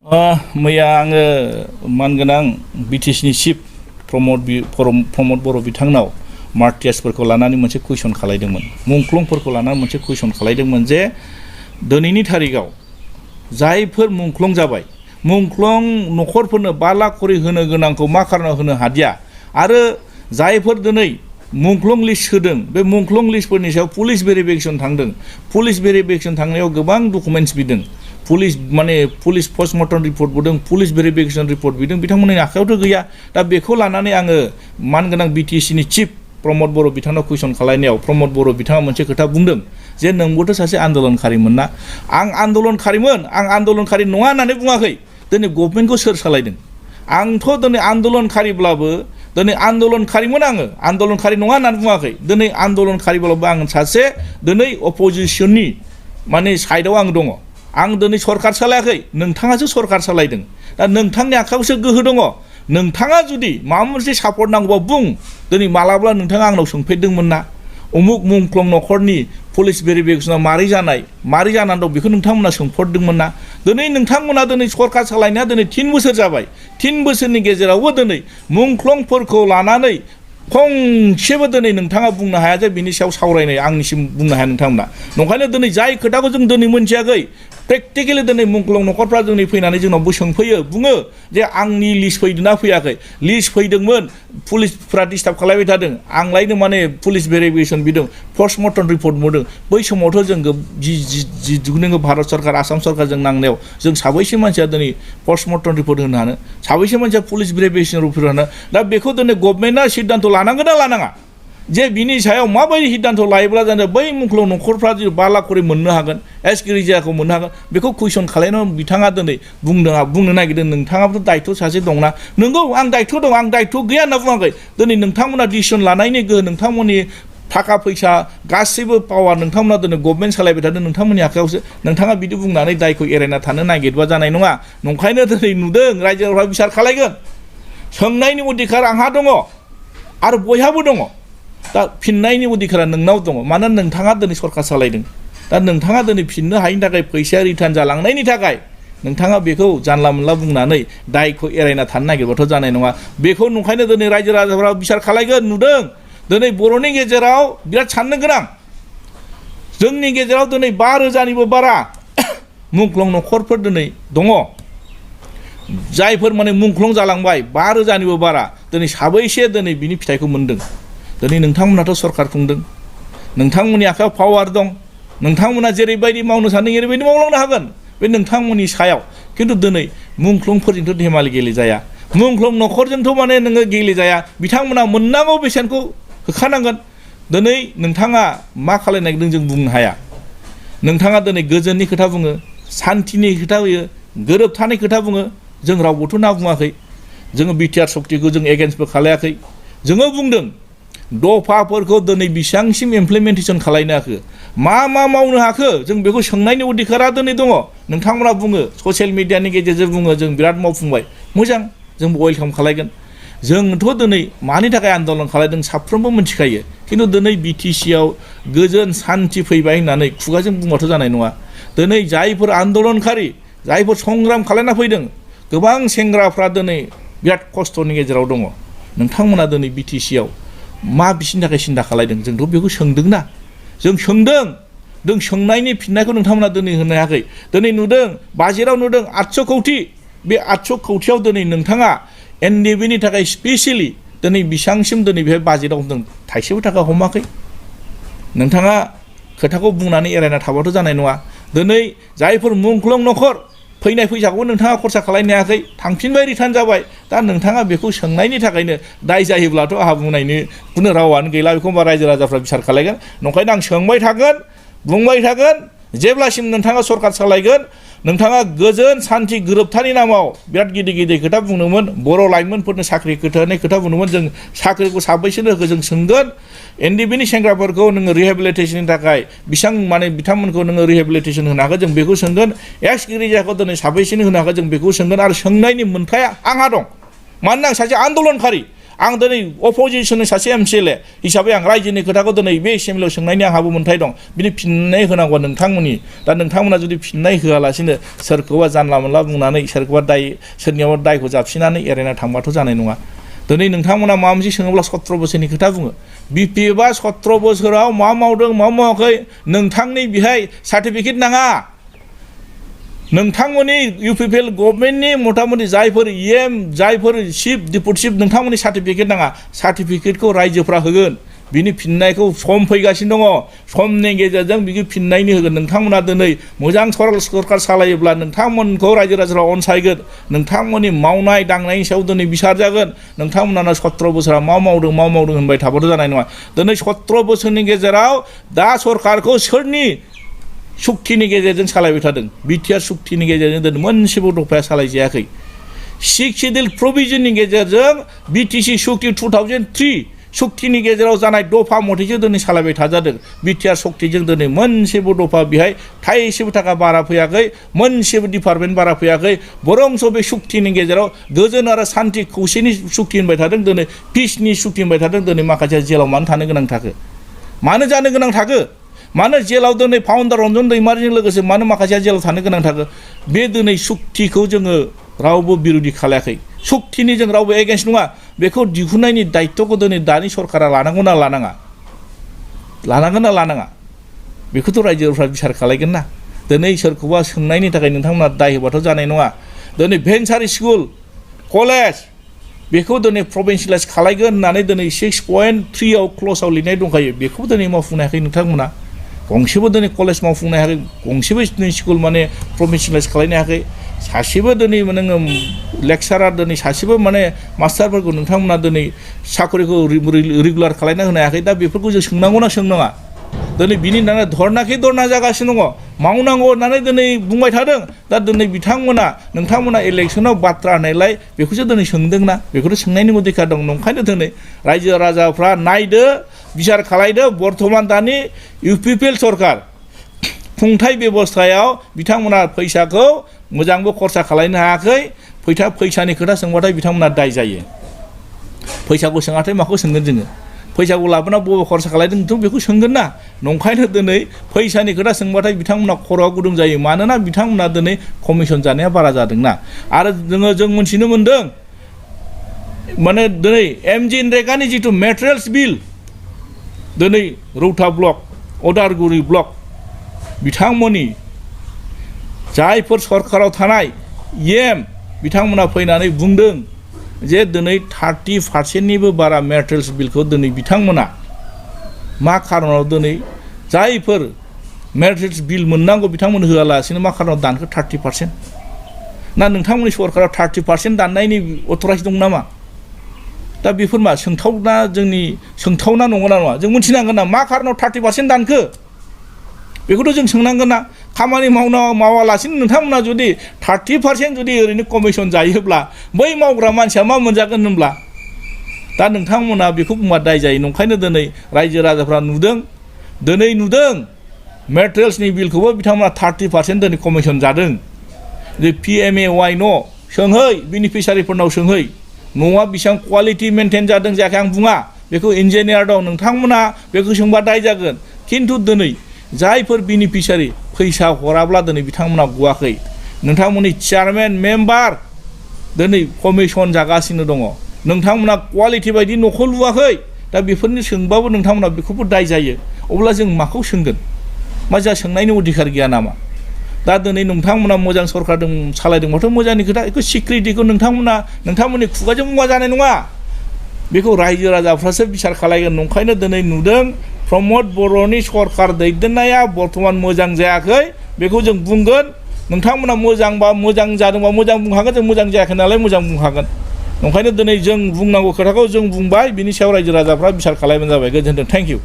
मैया आङो मानगोनां बिटिसिनि चिफ प्रमद बर' बिथांनाव मार्टियासफोरखौ लानानै मोनसे कुइसन खालायदोंमोन, मुंख्लंफोरखौ लानानै मोनसे कुइसन खालायदोंमोन जे दिनैनि थारिखआव जायफोर मुंख्लं जाबाय, मुंख्लं न'खरफोरनो 5 लाख करि होनो गोनांखौ मा खारनाव होनो हादिया, आरो जायफोर दिनै मुंख्लं लिस्ट होदों बे मुंख्लं लिस्टफोरनि सायाव पुलिस भेरिफिकेसन थांदों, पुलिस भेरिफिकेसन थांनायाव गोबां डकुमेन्ट्स बिदों, पुलिस पस्टमर्टम रिपर्ट बिदों, पुलिस भेरिफिकेसन रिपर्ट बिदों, बिथांमोननि आखायावथ' गैया। दा बेखौ लानानै आङो मानगोनां बिटिसिनि चिफ प्रमद बर' बिथांनाव कुइसन खालायनायाव प्रमद बर' बिथाङा मोनसे खोथा बुंदों जे नोंबोथ' सासे आन्दलनकारिमोन ना। आं आन्दलनकारिमोन, आं आन्दलनकारि नङा होननानै बुङाखै। दिनै गभर्नमेन्टखौ सोर सालायदों? आंथ' दिनै आन्दलनकारिब्लाबो दिनै आन्दलनकारिमोन, आङो आन्दलनकारि नङा होननानै बुङाखै। दिनै आन्दलनकारिब्लाबो आं सासे दिनै अपोजिसननि साइडआव आं दङ। आं दिनै सरकार सालायाखै, नोंथाङासो सरकार सालायदों। दा नोंथांनि आखायावसो गोहो दङ। नोंथाङा जुदि माबा मोनसे सापर्ट नांगौबा बुं। दिनै मालाब्ला नोंथाङा आंनाव सोंफेरदोंमोन ना उमुक मुंख्लं न'खरनि पुलिस भेरिफिकेसना मारै जानानै दं बेखौ नोंथांमोना सोंफोरदोंमोन ना। दिनै नोंथांमोना दिनै सरकार सालायनाया दिनै 3 बोसोर जाबाय। 3 बोसोरनि गेजेरावबो दिनै मुंख्लंफोरखौ लानानै फंसेबो दिनै नोंथाङा बुंनो हाया जे बिनि सायाव सावरायनाय आंनिसिम बुंनो हाया नोंथांमोना। नंखायनो दिनै जाय खोथाखौ जों दिनै मोनथियाखै, प्रेक्टिकेलि दिनै मुंख्लं न'खरफ्रा दिनै फैनानै जोंनावबो सोंफैयो, बुङो जे आंनि लिस्ट फैदोंना फैयाखै। लिस्ट फैदोंमोन, पुलिसफ्रा डिस्टार्ब खालायबाय थादों, आंलायनो पुलिस भेरिफिकेसन बिदों, पस्टमर्टम रिपर्ट मोनदों। बै समावथ' जों नोङो भारत सरकार आसाम सरकारजों नांनायाव जों साबैसे मानसिया दिनै पस्टमर्टम रिपर्ट होनो हानो, साबैसे मानसिया पुलिस भेरिफिकेसन रिपर्ट होनो। दा बेखौ दिनै गभर्नमेन्टआ सिद्धान्त लानांगोन ना लानाङा, जे बिनि सायाव माबायदि सिद्धान्त लायोब्ला जानो बै मुंख्लं न'खरफ्रा 5 लाख करि मोननो हागोन, एसगिरिजाखौ मोननो हागोन, बेखौ कुइसन खालायनायाव बिथाङा दिनै बुंनो नागिरदों। नोंथाङाबोथ' दायित्व सासे दंना। नंगौ, आं दायित्व दं, आं दायित्व गैया होनना बुङाखै। दिनै नोंथांमोना डिसिसन लानायनि गोहो, नोंथांमोननि थाखा फैसा गासैबो पावार नोंथांमोना दिनै गभर्नमेन्ट सालायबाय थादों, नोंथांमोननि आखायावसो। नोंथाङा बिदि बुंनानै दायखौ एरायना थानो नागिरबा जानाय नङा। नंखायनो दिनै नुदों रायजो राजाफ्रा बिसार खालायगोन। सोंनायनि अधिकार आंहा दङ आरो बयहाबो दङ। दा फिननायनि अधिकारा नोंनाव दङ, मानोना नोंथाङा दिनै सरकार सालायदों। दा नोंथाङा दिनै फिननो हायिनि थाखाय, फैसाया रिटार्न जालांनायनि थाखाय नोंथाङा बेखौ जानला मोनला बुंनानै दायखौ एरायना थानो नागिरबाथ' जानाय नङा। बेखौ नंखायनो दिनै रायजो राजाफ्रा बिसार खालायगोन। नुदों दिनै बर'नि गेजेराव बिराद साननो गोनां, जोंनि गेजेराव दिनै 5,000निबो बारा मुंख्लं न'खरफोर दिनै दङ, जायफोर मुंख्लं जालांबाय। 5,000निबो बारा दिनै साबैसे दिनै बिनि फिथाइखौ मोनदों। दिनै नोंथांमोनाथ' सरकार खुंदों, नोंथांमोननि आखायाव पावार दं, नोंथांमोना जेरैबायदि मावनो सानदों एरैबायदि मावलांनो हागोन, बे नोंथांमोननि सायाव। खिन्थु दिनै मुंख्लंफोरजोंथ' धेमालि गेलेजाया, मुंख्लं न'खरजोंथ' नोङो गेलेजाया। बिथांमोना मोननांगौ बेसेनखौ होखानांगोन। दिनै नोंथाङा मा खालायनो नागिरदों जों बुंनो हाया। नोंथाङा दिनै गोजोननि खोथा बुङो, सान्थिनि खोथा होयो, गोरोबथानि खोथा बुङो। जों रावबोथ' ना बुङाखै, जोङो बिटिआर सक्तिखौ जों एगेन्स्टबो खालायाखै। जोङो बुंदों दफाफोरखौ दिनै बेसेबांसिम इमप्लिमेन्टेसन खालायनो हाखो, मा मावनो हाखो, जों बेखौ सोंनायनि अधिकारा दिनै दङ। नोंथांमोना बुङो, ससियेल मिडियानि गेजेरजों बुङो जों बिराद मावफुंबाय, मोजां, जों वेलकाम खालायगोन। जोंथ' दिनै मानि थाखाय आन्दलन खालायदों साफ्रोमबो मिथिखायो। खिन्थु दिनै बिटिसिआव गोजोन सान्थि फैबाय होननानै खुगाजों बुंबाथ' जानाय नङा। दिनै जायफोर आन्दलनकारि, जायफोर संग्राम खालायना फैदों, गोबां सेंग्राफ्रा दिनै बिराद खस्थ'नि गेजेराव दङ। नोंथांमोना दिनै बिटिसिआव मा बिसिनि थाखाय सिन्था खालायदों? जोंथ' बेखौ सोंदोंना, जों सोंदों। जों सोंनायनि फिननायखौ नोंथांमोना दिनै होनो हायाखै। दिनै नुदों बाजेटआव नुदों 800 कौटि। बे 800 कौटियाव दिनै नोंथाङा एनडिएफबिनि थाखाय स्पेसियेलि दिनै बेसेबांसिम दिनै बेहाय बाजेटआव होदों? थाइसेबो थाखा हमाखै। नोंथाङा खोथाखौ बुंनानै एरायना थाबाथ' जानाय नङा। दिनै जायफोर मुंख्लं न'खर, फैनाय फैसाखौबो नोंथाङा खरसा खालायनो हायाखै, थांफिनबाय, रिटार्न जाबाय। दा नोंथाङा बेखौ सोंनायनि थाखायनो दाय जायोब्लाथ' आंहा बुंनायनि खुनु रावानो गैला। बेखौ रायजो राजाफ्रा बिसार खालायगोन। नंखायनो आं सोंबाय थागोन, बुंबाय थागोन, जेब्लासिम नोंथाङा सरकार सालायगोन। नोंथाङा गोजोन सान्थि गोरोबथानि नामाव बिराद गिदिर गिदिर खोथा बुंदोंमोन, बर' लाइमोनफोरनो साख्रि होनाय खोथा बुंदोंमोन। जों साख्रिखौ साबैसेनो होखो जों सोंगोन। एनडिएफबिनि सेंग्राफोरखौ नोङो रिहेबिलिटेसननि थाखाय बिथांमोनखौ नोङो रिहेबिलिटेसन होनो हागोन, जों बेखौ सोंगोन। एक्सगिरिजाखौ दिनै साबैसेनो होनो हागोन, जों बेखौ सोंगोन। आरो सोंनायनि मोन्थाया आंहा दं, मानोना आं सासे आन्दलनकारि। आं दिनै अपोजिशननि सासे एमसिएलए हिसाबै आं रायजोनि खोथाखौ दिनै बे एसेम्बलियाव सोंनायनि आंहाबो मोन्थाय दं बिनि फिननाय होनांगौ नोंथांमोननि दा नोंथांमोना जुदि फिननाय होआलासिनो सोरखौबा जानला मोनला बुंनानै सोरनियावबा दायखौ जाबसिनानै एरायना थांबाथ' जानाय नङा दिनै नोंथांमोना माबा मोनसे सोङोब्ला 17 बोसोरनि खोथा बुङो बिपिएफआ 17 बोसोराव मा मावदों मा मावाखै नोंथांनि बेहाय सार्टिफिकेट नाङा नोंथांमोननि इउपिपिएल गभर्नमेन्टनि मथामथि जायफोर इएम जायफोर चिफ डिप्युटि चिफ नोंथांमोननि सार्टिफिकेट नाङा सार्टिफिकेटखौ रायजोफ्रा होगोन बिनि फिननायखौ सम फैगासिनो दङ समनि गेजेरजों बिनि फिननायनि होगोन नोंथांमोना दिनै मोजां सरकार सालायोब्ला नोंथांमोनखौ रायजो राजाफ्रा अनसायगोन नोंथांमोननि मावनाय दांनायनि सायाव दिनै बिसार जागोन नोंथांमोना 17 बोसोराव मा मावदों होनबाय थाबाथ' जानाय नङा दिनै 17 बोसोरनि गेजेराव दा सरकारखौ सोरनि सुक्तिनि गेजेरजों सालायबाय थादों बिटिआर सुक्तिनि गेजेरजों दिनै मोनसेबो दफाया सालायजायाखै 6 शिड्युल प्रभिजननि गेजेरजों बिटिसि सुक्ति 2003 सुक्तिनि गेजेराव जानाय दफा मथेसो दिनै सालायबाय थाजादों बिटिआर सुक्तिजों दिनै मोनसेबो दफा बेहाय थाइसेबो थाखा बारा फैयाखै मोनसेबो डिपार्टमेन्ट बारा फैयाखै बरंस बे सुक्तिनि गेजेराव गोजोन आरो सान्थि खौसेनि सुक्ति होनबाय थादों दिनै पिसनि सुक्ति होनबाय थादों दिनै माखासे जेलाव मानो थानो गोनां थाखो मानो जानो गोनां थाखो मानो जेलाव दिनै फाउन्डार रन्जन दैमारिजों लोगोसे मानो माखासेया जेलाव थानो गोनां थाखो बे दिनै सुक्तिखौ जोङो रावबो बिरोधि खालायाखै सुक्तिनि जों रावबो एगेन्स्ट नङा बेखौ दिहुननायनि दायित्वखौ दिनै दानि सरकारा लानांगौना लानाङा बेखौथ' रायजोफ्रा बिसार खालायगोन ना दिनै सोरखौबा सोंनायनि थाखाय नोंथांमोना दाय होबाथ' जानाय नङा दिनै भेन्सार स्कुल कलेज बेखौ दिनै प्रभिन्सियेलाइज खालायगोन होननानै दिनै 6.3 आव क्ल'जआव लिरनाय दंखायो बेखौबो दिनै मावफुंनो हायाखै नोंथांमोना गंसेबो दिनै कलेज मावफुंनो हायाखै गंसेबो स्कुल माने प्रभिन्सियेलाइज खालायनो हायाखै सासेबो दिनै नोङो लेक्सारार दिनै सासेबो माने मास्टारफोरखौ नोंथांमोना दिनै साख्रिखौ रेगुलार खालायना होनो हायाखै दा बेफोरखौ जों सोंनांगौना सोंनाङा दिनै बिनि होननानै धरना जागासिनो दङ मावनांगौ होननानै दिनै बुंबाय थादों दा दिनै नोंथांमोना इलेक्सनाव बाथ्रा होनायलाय बेखौसो दिनै सोंदोंना बेखौथ' सोंनायनि अधिकार दं नंखायनो दिनै रायजो राजाफ्रा नायदो बिसार खालायदो बर्थमान दानि इउपिपिएल सरकार खुंथाय बेबस्थायाव बिथांमोना फैसाखौ मोजांबो खरसा खालायनो हायाखै फैसानि खोथा सोंबाथाय बिथांमोना दाय जायो फैसाखौ सोङाथाय माखौ सोंगोन जोङो फैसाखौ लाबोना बबे खरसा खालायदों बेखौ सोंगोन ना नंखायनो दिनै फैसानि खोथा सोंबाथाय बिथांमोना खर'आ गुदुं जायो मानोना बिथांमोना दिनै कमिसन जानाया बारा जादोंना आरो जों मोनथिनो मोन्दों माने दिनै एमजि नरेगानि जिथु मेटेरियेल्स बिल दिनै रौता ब्लक उदालगुरि ब्लक बिथांमोननि जायफोर सरकाराव थानाय इएम बिथांमोना फैनानै बुंदों जे दिनै 30% बारा मेटेरियेल्स बिलखौ दिनै बिथांमोना मा खारनाव दिनै जायफोर मेटेरियेल्स बिल मोननांगौ बिथांमोन होआलासिनो मा खारनाव दानखो 30% ना नोंथांमोननि सरकाराव 30% दाननायनि अथराइज दं नामा दा बेफोर मा सोंथावना नंगौना नङा जों मिथिनांगोन ना मा खारनाव 30% दानखो बेखौथ' जों सोंनांगोन ना खामानि मावालासिनो नोंथांमोना जुदि 30% जुदि ओरैनो कमिसन जायोब्ला बै मावग्रा मानसिया मा मोनजागोन होनब्ला दा नोंथांमोना बेखौ बुंबा दाय जायो नंखायनो दिनै रायजो राजाफ्रा नुदों मेटेरियेल्सनि बिलखौबो बिथांमोना 30% दिनै कमिसन जादों जे PMAY न' सोंहै बेनिफिसारिफोरनाव सोंहै न'आ बेसेबां क्वालिटि मेनटेन जादों जायाखै आं बुङा बेखौ इन्जिनियार दं नोंथांमोना बेखौ सोंबा दाय जागोन खिन्थु दिनै जायफोर बेनिफिसारि फैसा हराब्ला दिनै बिथांमोना गवाखै नोंथांमोननि चेयारमेन मेम्बार दिनै कमिसन जागासिनो दङ नोंथांमोना क्वालिटि बायदि न'खौ लुवाखै दा बेफोरनि सोंबाबो नोंथांमोना बेखौबो दाय जायो अब्ला जों माखौ सोंगोन मा जा सोंनायनि अधिकार गैया नामा दा दिनै नोंथांमोना मोजां सरकार सालायदोंबाथ' मोजांनि खोथा बेखौ सिक्रिटिखौ नोंथांमोननि खुगाजों बुंबा जानाय नङा बेखौ रायजो राजाफ्रासो बिसार खालायगोन नंखायनो दिनै नुदों प्रमद बर'नि सरकार दैदेननाया बर्थमान मोजां जायाखै बेखौ जों बुंगोन नोंथांमोना मोजांबा मोजां जादोंबा मोजां बुंखागोन जों मोजां जायाखै नालाय मोजां बुंखागोन नंखायनो दिनै जों बुंनांगौ खोथाखौ जों बुंबाय बिनि सायाव रायजो राजाफ्रा बिसार खालायबानो जाबाय गोजोन्थों थेंक इउ